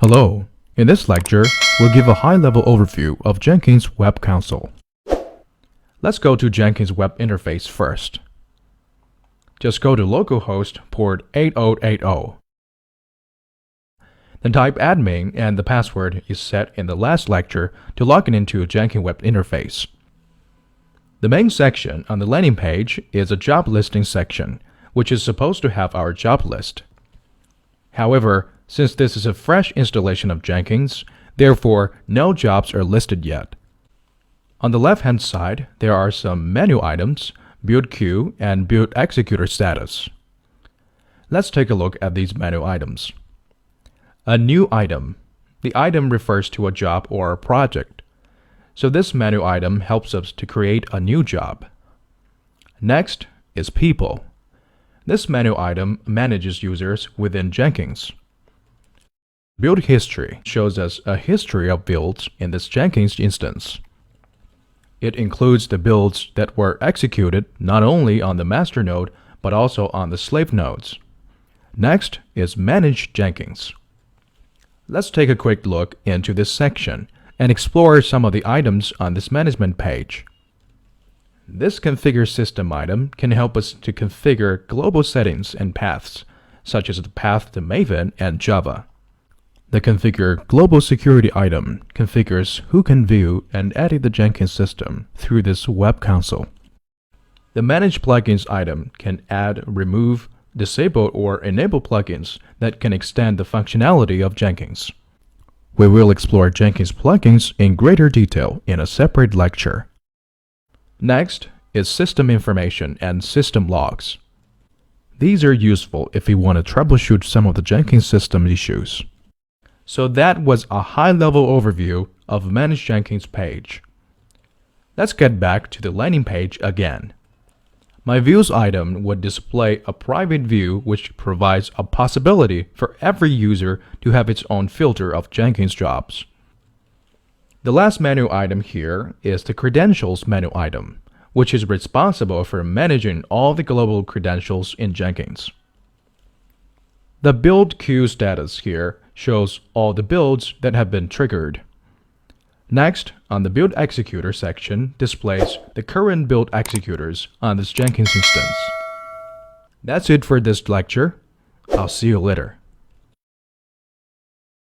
Hello, in this lecture, we'll give a high-level overview of Jenkins Web Console. Let's go to Jenkins web interface first. Just go to localhost port 8080. Then type admin and the password is set in the last lecture to log into Jenkins web interface. The main section on the landing page is a job listing section, which is supposed to have our job list. However, since this is a fresh installation of Jenkins, therefore no jobs are listed yet. On the left-hand side, there are some menu items, build queue, and build executor status. Let's take a look at these menu items. A new item. The item refers to a job or a project. So this menu item helps us to create a new job. Next is people. This menu item manages users within Jenkins. Build history shows us a history of builds in this Jenkins instance. It includes the builds that were executed not only on the master node but also on the slave nodes. Next is Manage Jenkins. Let's take a quick look into this section and explore some of the items on this management page. This Configure System item can help us to configure global settings and paths, such as the path to Maven and Java. The Configure Global Security item configures who can view and edit the Jenkins system through this web console. The Manage Plugins item can add, remove, disable, or enable plugins that can extend the functionality of Jenkins. We will explore Jenkins plugins in greater detail in a separate lecture. Next is System Information and System Logs. These are useful if you want to troubleshoot some of the Jenkins system issues. So that was a high-level overview of Manage Jenkins page. Let's get back to the landing page again. My Views item would display a private view which provides a possibility for every user to have its own filter of Jenkins jobs. The last menu item here is the Credentials menu item, which is responsible for managing all the global credentials in Jenkins. The Build Queue status here shows all the builds that have been triggered. Next, on the Build Executor section displays the current build executors on this Jenkins instance. That's it for this lecture. I'll see you later.